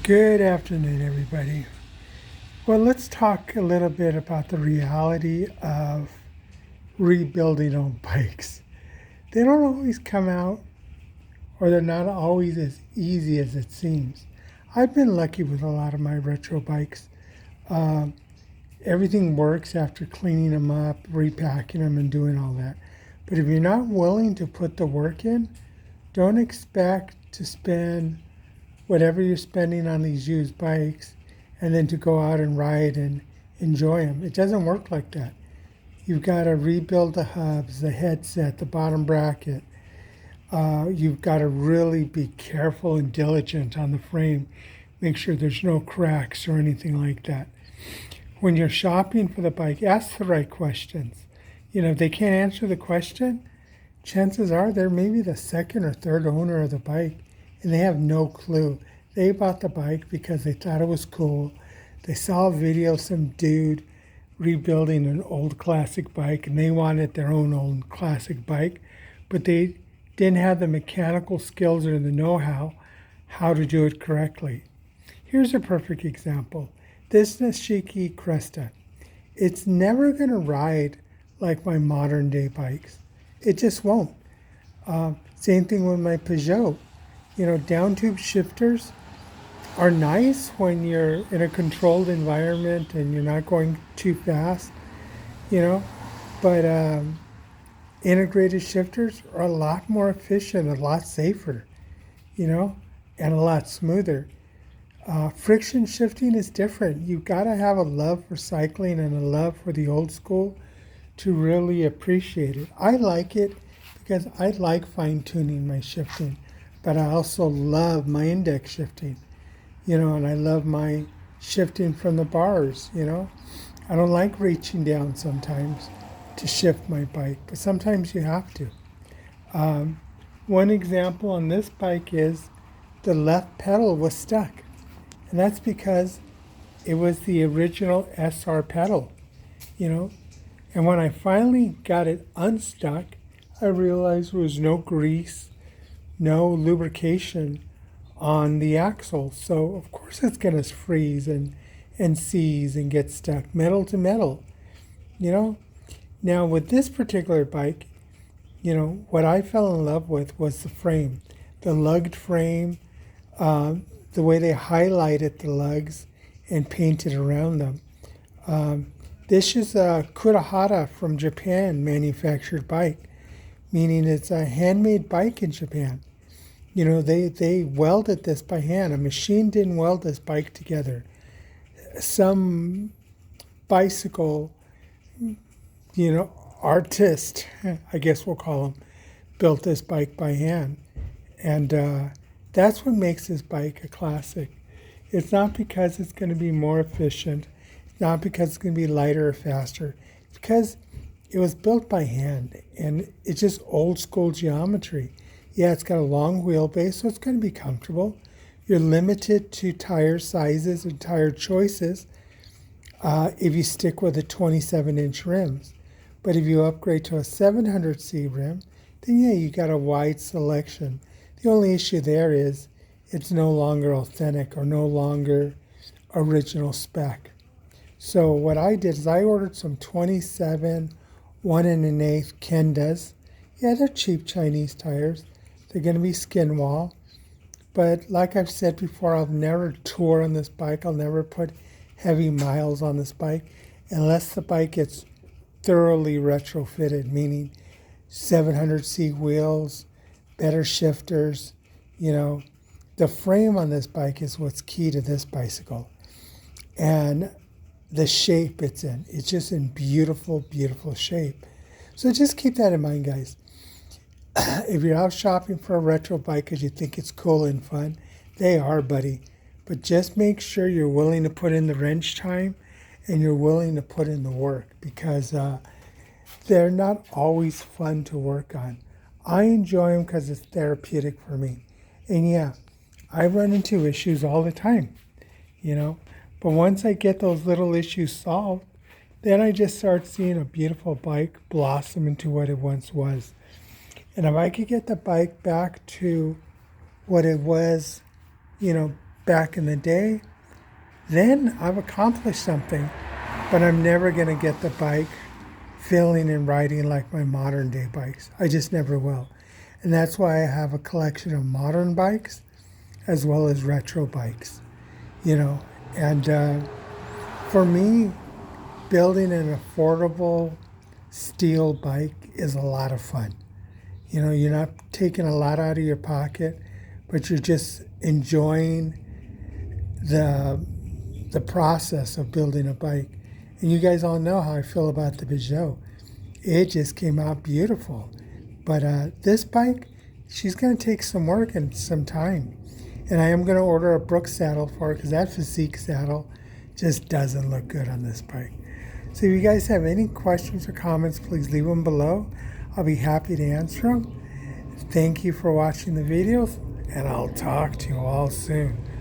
Good afternoon, everybody. Well, let's talk a little bit about the reality of rebuilding old bikes. They don't always come out, or they're not always as easy as it seems. I've been lucky with a lot of my retro bikes. Um, Everything works after cleaning them up, repacking them, and doing all that. But if you're not willing to put the work in, don't expect to spend whatever you're spending on these used bikes and then to go out and ride and enjoy them. It doesn't work like that. You've got to rebuild the hubs, the headset, the bottom bracket. You've got to really be careful and diligent on the frame. Make sure there's no cracks or anything like that. When you're shopping for the bike, ask the right questions. If they can't answer the question, chances are they're maybe the second or third owner of the bike and they have no clue. They bought the bike because they thought it was cool. They saw a video of some dude rebuilding an old classic bike and they wanted their own classic bike, but they didn't have the mechanical skills or the know-how how to do it correctly. Here's a perfect example. This Nishiki Cresta. It's never going to ride like my modern day bikes. It just won't. Same thing with my Peugeot. Down tube shifters are nice when you're in a controlled environment and you're not going too fast, you know, but integrated shifters are a lot more efficient, a lot safer, you know, and a lot smoother. Friction shifting is different. You've got to have a love for cycling and a love for the old school to really appreciate it. I like it because I like fine tuning my shifting, but I also love my index shifting, and I love my shifting from the bars, I don't like reaching down sometimes to shift my bike, but sometimes you have to. One example on this bike is the left pedal was stuck, and that's because it was the original SR pedal, you know. And when I finally got it unstuck, I realized there was no grease, no lubrication on the axle. So of course it's gonna freeze and seize and get stuck, metal to metal, you know. Now with this particular bike, what I fell in love with was the frame, the lugged frame, the way they highlighted the lugs and painted around them. This is a Kurahara from Japan manufactured bike, meaning it's a handmade bike in Japan. They welded this by hand. A machine didn't weld this bike together. Some bicycle, artist, I guess we'll call him, built this bike by hand. And that's what makes this bike a classic. It's not because it's going to be more efficient. It's not because it's going to be lighter or faster. It's because it was built by hand and it's just old school geometry. Yeah, it's got a long wheelbase, so it's going to be comfortable. You're limited to tire sizes and tire choices if you stick with the 27-inch rims. But if you upgrade to a 700C rim, then yeah, you got a wide selection. The only issue there is it's no longer authentic or no longer original spec. So what I did is I ordered some 27 1 1/8 Kendas. Yeah, they're cheap Chinese tires. They're going to be skin wall. But like I've said before, I'll never tour on this bike. I'll never put heavy miles on this bike unless the bike gets thoroughly retrofitted, meaning 700C wheels, better shifters. The frame on this bike is what's key to this bicycle. And the shape it's in. It's just in beautiful, beautiful shape. So just keep that in mind, guys. If you're out shopping for a retro bike because you think it's cool and fun, they are, buddy. But just make sure you're willing to put in the wrench time and you're willing to put in the work because they're not always fun to work on. I enjoy them because it's therapeutic for me. And yeah, I run into issues all the time, But once I get those little issues solved, then I just start seeing a beautiful bike blossom into what it once was. And if I could get the bike back to what it was, back in the day, then I've accomplished something. But I'm never going to get the bike feeling and riding like my modern day bikes. I just never will. And that's why I have a collection of modern bikes as well as retro bikes, you know. And for me, building an affordable steel bike is a lot of fun. You know, you're not taking a lot out of your pocket, but you're just enjoying the process of building a bike. And you guys all know how I feel about the Peugeot. It just came out beautiful. But this bike, she's going to take some work and some time. And I am going to order a Brooks saddle for her because that Physique saddle just doesn't look good on this bike. So if you guys have any questions or comments, please leave them below. I'll be happy to answer them. Thank you for watching the videos, and I'll talk to you all soon.